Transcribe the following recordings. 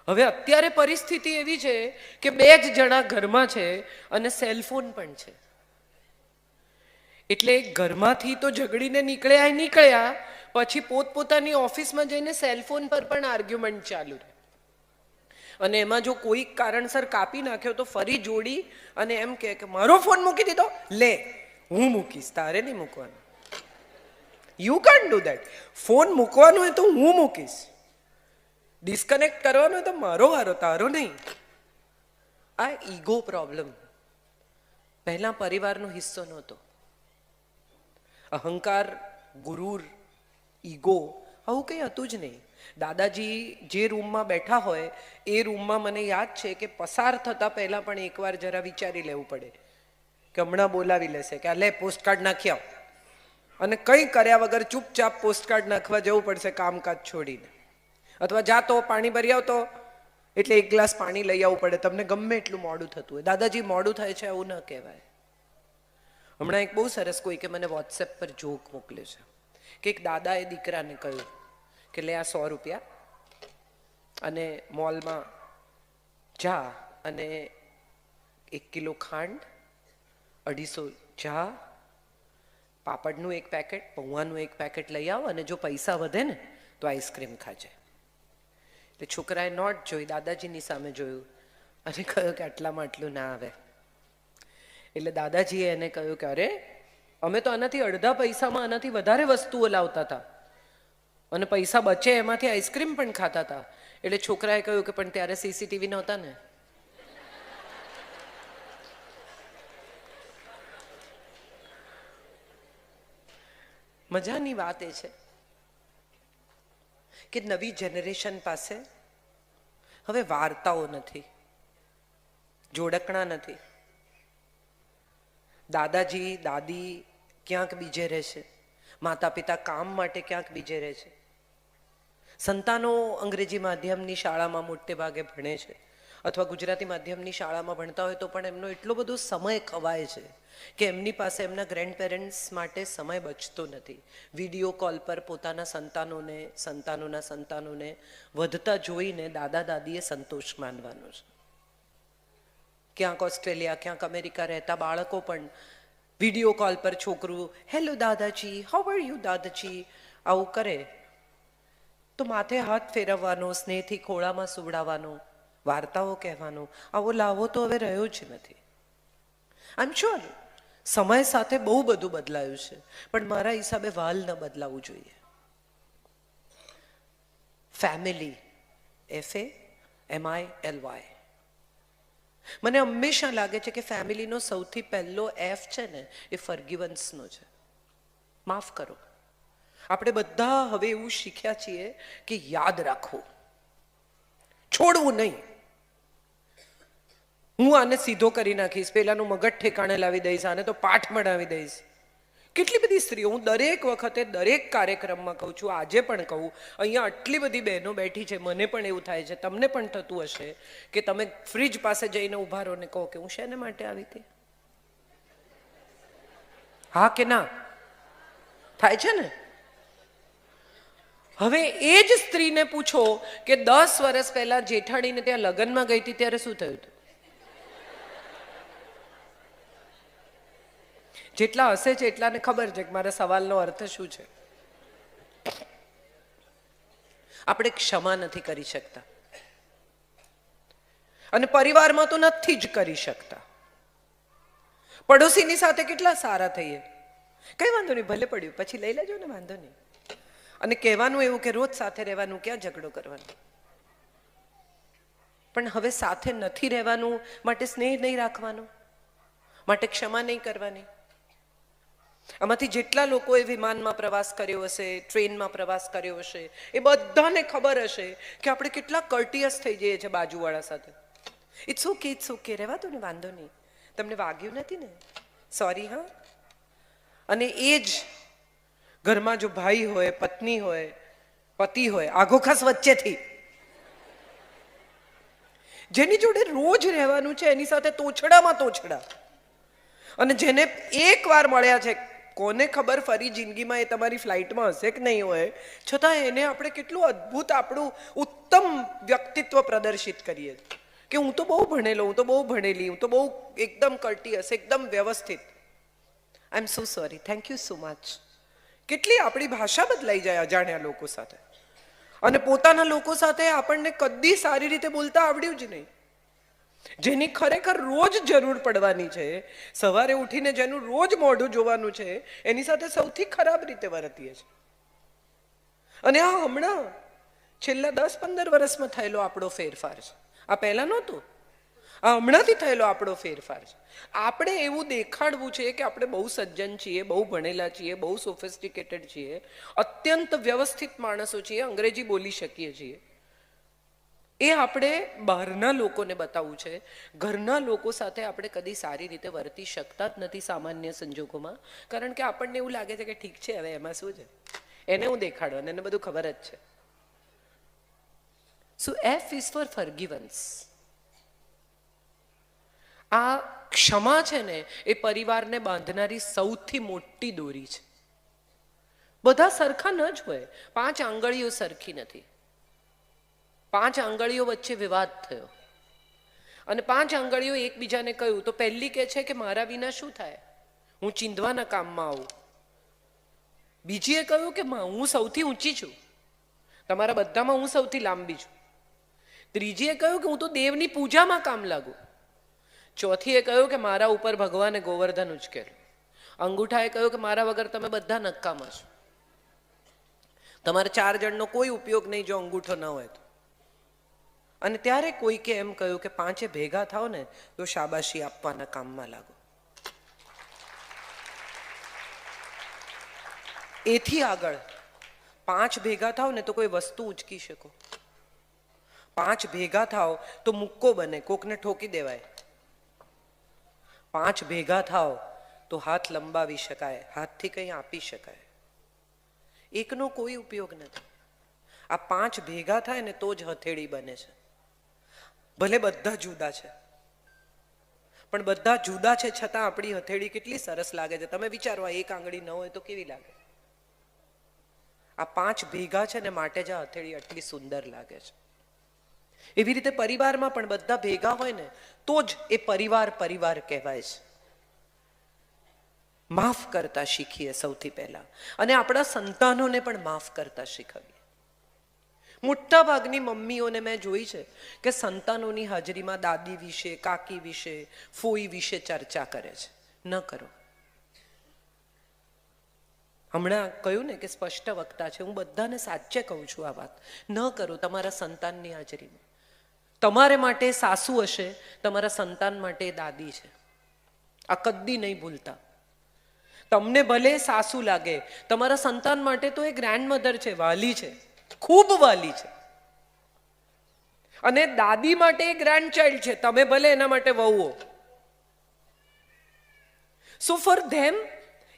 હવે અત્યારે પરિસ્થિતિ એવી છે કે 2 જ જણા ઘરમાં છે અને સેલફોન પણ છે. એટલે ઘરમાંથી તો ઝઘડીને નીકળ્યા, પછી પોતપોતાની ઓફિસમાં જઈને સેલફોન પર પણ આર્ગ્યુમેન્ટ ચાલુ રહે. અને એમાં જો કોઈ કારણસર કાપી નાખ્યો તો ફરી જોડી અને એમ કે મારો ફોન મૂકી દીધો, લે હું મૂકીશ, તારે નહીં મૂકવાનો. You can't do that. Phone મૂકવાનો હોય તો હું મૂકીશ, ડિસ્કનેક્ટ કરવાનો હોય તો મારો વારો, તારો નહીં. આ ઈગો પ્રોબ્લેમ પહેલા પરિવારનો હિસ્સો નહોતો. અહંકાર, ગુરુર, ઈગો આવું કંઈ હતું જ નહીં. દાદાજી જે રૂમમાં બેઠા હોય એ રૂમમાં મને યાદ છે કે પસાર થતા પહેલા પણ એકવાર જરા વિચારી લેવું પડે કે હમણાં બોલાવી લેશે કે આ લે પોસ્ટકાર્ડ નાખી આવ, અને કંઈ કર્યા વગર ચૂપચાપ પોસ્ટકાર્ડ નાખવા જવું પડશે કામકાજ છોડીને. અથવા જાતો પાણી ભરી આવતો એટલે 1 ગ્લાસ પાણી લઈ આવવું પડે, તમને ગમે એટલું મોડું થતું હોય. દાદાજી મોડું થાય છે એવું ન કહેવાય. હમણાં એક બહુ સરસ કોઈ કે મને વોટ્સએપ પર જોક મોકલ્યો છે કે એક દાદાએ દીકરાને કહ્યું કે લે આ 100 રૂપિયા અને મોલમાં જા અને 1 કિલો ખાંડ, 250 ચા, પાપડનું 1 પેકેટ, પૌવાનું 1 પેકેટ લઈ આવ અને જો પૈસા વધે ને તો આઈસ્ક્રીમ ખાજે. એટલે છોકરાએ નોટ જોઈ, દાદાજીની સામે જોયું અને કહ્યું કે આટલામાં આટલું ના આવે. એટલે દાદાજીએ એને કહ્યું કે અરે અમે તો આનાથી અડધા પૈસામાં આનાથી વધારે વસ્તુઓ લાવતા હતા અને પૈસા બચે એમાંથી આઈસ્ક્રીમ પણ ખાતા હતા. એટલે છોકરાએ કહ્યું કે પણ ત્યારે સીસીટીવી નહોતા ને. મજાની વાત એ છે કે નવી જનરેશન પાસે હવે વાર્તાઓ નથી, જોડકણા નથી. દાદાજી દાદી ક્યાંક બીજે રહે છે, માતા પિતા કામ માટે ક્યાંક બીજે રહે છે, સંતાનો અંગ્રેજી માધ્યમની શાળામાં મોટે ભાગે ભણે છે અથવા ગુજરાતી માધ્યમની શાળામાં ભણતા હોય તો પણ એમનો એટલો બધો સમય ખવાય છે કે એમની પાસે એમના ગ્રેન્ડપેરેન્ટ્સ માટે સમય બચતો નથી. વિડીયો કોલ પર પોતાના સંતાનોના સંતાનોને વધતા જોઈને દાદા દાદીએ સંતોષ માનવાનો છે. ક્યાંક ઓસ્ટ્રેલિયા, ક્યાંક અમેરિકા રહેતા બાળકો પણ વિડીયો કોલ પર છોકરું હેલો દાદાજી, હાઉ આર યુ દાદાજી આવું કરે તો માથે હાથ ફેરવવાનો, સ્નેહથી ખોળામાં સુવડાવવાનો, વાર્તાઓ કહેવાનો આવો લાવો તો હવે રહ્યો જ નથી. આઈ એમ શ્યોર સમય સાથે બહુ બધું બદલાયું છે, પણ મારા હિસાબે વાલ ન બદલાવવું જોઈએ. Family, FAMILY. મને હંમેશા લાગે છે કે ફેમિલીનો સૌથી પહેલો F છે ને એ ફર્ગિવન્સનો છે, માફ કરો. આપણે બધા હવે એવું શીખ્યા છીએ કે યાદ રાખવું, છોડવું નહીં. હું આને સીધો કરી નાખીશ, પેલાનું મગજ ઠેકાણે લાવી દઈશ, આને તો પાઠ મળાવી દઈશ. કેટલી બધી સ્ત્રીઓ, હું દરેક વખતે દરેક કાર્યક્રમમાં કહું છું, આજે પણ કહું, અહીંયા આટલી બધી બહેનો બેઠી છે, મને પણ એવું થાય છે, તમને પણ થતું હશે કે તમે ફ્રીજ પાસે જઈને ઊભા રહો ને કહો કે હું શેને માટે આવી હતી. હા કે ના થાય છે ને? હવે એ જ સ્ત્રીને પૂછો કે 10 વર્ષ પહેલા જેઠાણીને ત્યાં લગ્નમાં ગઈ હતી ત્યારે શું થયું હતું. જેટલા હશે છે એટલાને ખબર છે કે મારા સવાલનો અર્થ શું છે. આપણે ક્ષમા નથી કરી શકતા અને પરિવારમાં તો નથી જ કરી શકતા. પડોશીની સાથે કેટલા સારા થઈએ, કઈ વાંધો નહીં, ભલે પડ્યું પછી લઈ લેજો ને, વાંધો નહીં. અને કહેવાનું એવું કે રોજ સાથે રહેવાનું, ક્યાં ઝઘડો કરવાનો. પણ હવે સાથે નથી રહેવાનું માટે સ્નેહ નહીં રાખવાનો, માટે ક્ષમા નહીં કરવાની. આમાંથી જેટલા લોકોએ વિમાનમાં પ્રવાસ કર્યો હશે, ટ્રેનમાં પ્રવાસ કર્યો હશે, એ બધાને ખબર હશે કે આપણે કેટલા કર્ટિયસ થઈ જઈએ છીએ બાજુવાળા સાથે. ઇટ્સ ઓકે, રહેવા દો ને, વાંધો નહીં, તમને વાગ્યું નથી ને, સોરી હા. અને એ જ ઘરમાં જો ભાઈ હોય, પત્ની હોય, પતિ હોય, આઘો ખાસ વચ્ચેથી જેની જોડે રોજ રહેવાનું છે એની સાથે તોછડામાં તોછડા, અને જેને 1 વાર મળ્યા છે કોને ખબર ફરી જિંદગીમાં એ તમારી ફ્લાઇટમાં હશે કે નહીં હોય, છતાં એને આપણે કેટલું અદ્ભુત આપણું ઉત્તમ વ્યક્તિત્વ પ્રદર્શિત કરીએ કે હું તો બહુ ભણેલો, હું તો બહુ ભણેલી, હું તો બહુ એકદમ કર્ટિયસ, એકદમ વ્યવસ્થિત. I am so sorry, thank you so much. કેટલી આપણી ભાષા બદલાઈ જાય અજાણ્યા લોકો સાથે, અને પોતાના લોકો સાથે આપણને કદી સારી રીતે બોલતા આવડ્યું જ નહીં. જેની ખરેખર રોજ જરૂર પડવાની છે, સવારે ઉઠીને જેનું રોજ મોઢું જોવાનું છે, એની સાથે સૌથી ખરાબ રીતે વર્તીએ છીએ. અને આ હમણાં છેલ્લા 10-15 વર્ષમાં થયેલો આપણો ફેરફાર છે. આ પહેલા નહોતું, આ હમણાંથી થયેલો આપણો ફેરફાર છે. આપણે એવું દેખાડવું છે કે આપણે બહુ સજ્જન છીએ, બહુ ભણેલા છીએ, બહુ સોફિસ્ટિકેટેડ છીએ, અત્યંત વ્યવસ્થિત માણસો છીએ, અંગ્રેજી બોલી શકીએ છીએ. એ આપણે બહારના લોકોને બતાવવું છે. ઘરના લોકો સાથે આપણે કદી સારી રીતે વર્તી શકતા જ નથી સામાન્ય સંજોગોમાં, કારણ કે આપણને એવું લાગે છે કે ઠીક છે, હવે એમાં શું છે, એને હું દેખાડો, એને બધું ખબર જ છે. સો F is for forgiveness. આ ક્ષમા છે ને, એ પરિવારને બાંધનારી સૌથી મોટી દોરી છે. બધા સરખા ન જ હોય, 5 આંગળીઓ સરખી નથી. 5 આંગળીઓ વચ્ચે વિવાદ થયો અને 5 આંગળીઓ એકબીજાને કહ્યું, તો પહેલી કહે છે કે મારા વિના શું થાય, હું ચીંધવાના કામમાં આવું. બીજીએ કહ્યું કે હું સૌથી ઊંચી છું, તમારા બધામાં હું સૌથી લાંબી છું. ત્રીજીએ કહ્યું કે હું તો દેવની પૂજામાં કામ લાગુ. ચોથીએ કહ્યું કે મારા ઉપર ભગવાને ગોવર્ધન ઉચકેલું. અંગૂઠાએ કહ્યું કે મારા વગર તમે બધા નક્કામાં છો, તમારે 4 જણનો કોઈ ઉપયોગ નહીં જો અંગૂઠો ન હોય તો. અને ત્યારે કોઈકે એમ કહ્યું કે 5 ભેગા થાવ ને તો શાબાશી આપવાના કામમાં લાગો. એથી આગળ 5 ભેગા થાવ ને તો કોઈ વસ્તુ ઉચકી શકો, 5 ભેગા થાવ તો મુક્કો બને, કોકને ઠોકી દેવાય. 5 ભેગા થાવ તો હાથ લંબાવી શકાય, હાથથી કંઈ આપી શકાય. એકનો કોઈ ઉપયોગ નથી. આ 5 ભેગા થાય ને તો જ હથેળી બને છે. ભલે બધા જુદા છે, પણ બધા જુદા છે છતાં આપણી હથેળી કેટલી સરસ લાગે છે. તમે વિચારો, આ એક આંગળી ન હોય તો કેવી લાગે. આ 5 ભેગા છે ને માટે જ આ હથેળી આટલી સુંદર લાગે છે. એવી રીતે પરિવારમાં પણ બધા ભેગા હોય ને તો જ એ પરિવાર પરિવાર કહેવાય છે. માફ કરતા શીખીએ સૌથી પહેલા, અને આપણા સંતાનોને પણ માફ કરતા શીખવીએ. મોટા ભાગની મમ્મીઓને મેં જોઈ છે કે સંતાનોની હાજરીમાં દાદી વિશે, કાકી વિશે, ફોઈ વિશે ચર્ચા કરે છે. ન કરો. હમણાં કહ્યું ને કે સ્પષ્ટ વક્તા છે, હું બધાને સાચે કહું છું આ વાત. ન કરો તમારા સંતાનની હાજરીમાં. તમારે માટે સાસુ હશે, તમારા સંતાન માટે દાદી છે. આ કદી નહીં ભૂલતા. તમને ભલે સાસુ લાગે, તમારા સંતાન માટે તો એ ગ્રેન્ડમધર છે, વાલી છે, ખૂબ વાલી છે. અને દાદી માટે એ ગ્રેન્ડ ચાઇલ્ડ છે, તમે ભલે એના માટે વહુઓ. સો ફોર ધેમ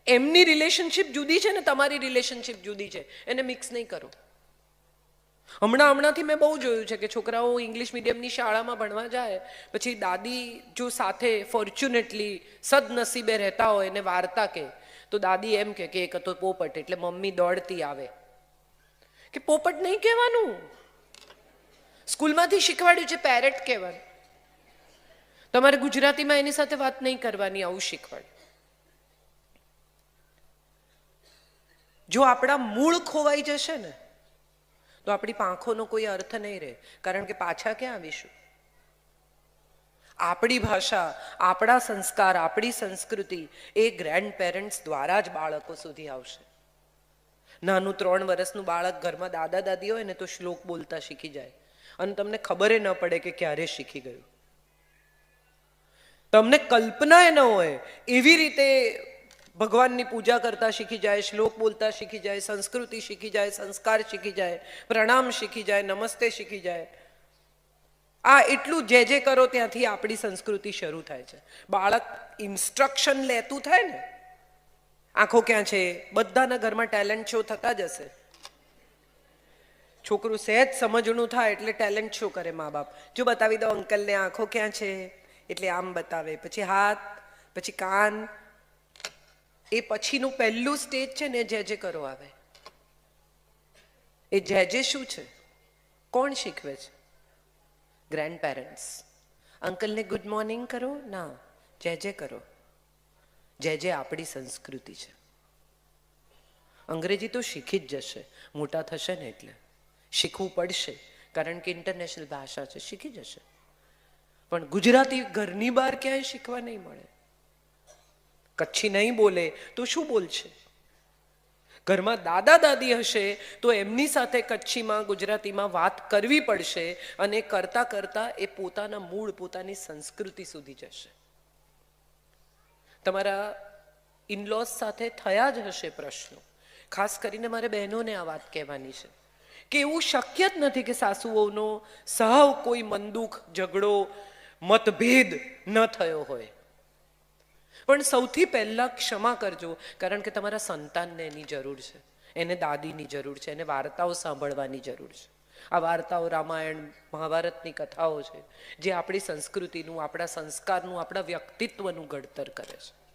એમની રિલેશનશિપ જુદી છે ને તમારી રિલેશનશિપ જુદી છે, એને મિક્સ નહીં કરો. હમણાંથી મેં બહુ જોયું છે કે છોકરાઓ ઇંગ્લિશ મીડિયમની શાળામાં ભણવા જાય, પછી દાદી જો સાથે ફોર્ચ્યુનેટલી સદનસીબે રહેતા હોય એને વાર્તા કહે, તો દાદી એમ કે એક હતો પોપટ, એટલે મમ્મી દોડતી આવે કે પોપટ નહીં કહેવાનું, સ્કૂલમાંથી શીખવાડ્યું છે પેરેટ કહેવાનું, તમારે ગુજરાતીમાં એની સાથે વાત નહીં કરવાની, આવું શીખવાડ્યું. જો આપણા મૂળ ખોવાઈ જશે ને તો આપણી પાંખોનો કોઈ અર્થ નહીં રહે, કારણ કે પાછા ક્યાં આવીશું? આપણી ભાષા, આપણા સંસ્કાર, આપણી સંસ્કૃતિ એ ગ્રેન્ડ પેરેન્ટ્સ દ્વારા જ બાળકો સુધી આવશે. નાનું 3 વર્ષનું બાળક ઘરમાં દાદા દાદી હોય ને તો શ્લોક બોલતા શીખી જાય, અને તમને ખબર ન પડે કે ક્યારે શીખી ગયું. તમને કલ્પના ન હોય એવી રીતે ભગવાનની પૂજા કરતા શીખી જાય, શ્લોક બોલતા શીખી જાય, સંસ્કૃતિ શીખી જાય, સંસ્કાર શીખી જાય, પ્રણામ શીખી જાય, નમસ્તે શીખી જાય. આ એટલું જે કરો ત્યાંથી આપણી સંસ્કૃતિ શરૂ થાય છે. બાળક ઇન્સ્ટ્રક્શન લેતું થાય ને, આંખો ક્યાં છે, બધાના ઘરમાં ટેલેન્ટ શો થતા જ હશે. છોકરું સહેજ સમજણું થાય એટલે ટેલેન્ટ શો કરે મા બાપ. જો બતાવી દો અંકલને આંખો ક્યાં છે, એટલે આમ બતાવે, પછી હાથ, પછી કાન. એ પછીનું પહેલું સ્ટેજ છે ને જે કરો આવે. એ જે શું છે? કોણ શીખવે છે? Grandparents. અંકલને ગુડ મોર્નિંગ કરો ના, જે કરો. જે આપણી સંસ્કૃતિ છે. અંગ્રેજી તો શીખી જ જશે, મોટા થશે ને એટલે શીખવું પડશે, કારણ કે ઇન્ટરનેશનલ ભાષા છે, શીખી જશે. પણ ગુજરાતી ઘરની બહાર ક્યાંય શીખવા નહીં મળે. કચ્છી નહીં બોલે તો શું બોલશે? ઘરમાં દાદા દાદી હશે તો એમની સાથે કચ્છીમાં ગુજરાતીમાં વાત કરવી પડશે, અને કરતા કરતા એ પોતાના મૂળ, પોતાની સંસ્કૃતિ સુધી જશે. તમારા ઇનલોઝ સાથે થયા જ હશે પ્રશ્નો. ખાસ કરીને મારે બહેનોને આ વાત કહેવાની છે કે એવું શક્ય જ નથી કે સાસુઓનો સહવ કોઈ મનદુખ, ઝઘડો, મતભેદ ન થયો હોય. પણ સૌથી પહેલા ક્ષમા કરજો, કારણ કે તમારા સંતાનને એની જરૂર છે, એને દાદીની જરૂર છે, એને વાર્તાઓ સાંભળવાની જરૂર છે. આ વાર્તાઓ રામાયણ, મહાભારતની કથાઓ છે જે આપણી સંસ્કૃતિનું, આપણા સંસ્કારનું, આપણા વ્યક્તિત્વનું ઘડતર કરે છે.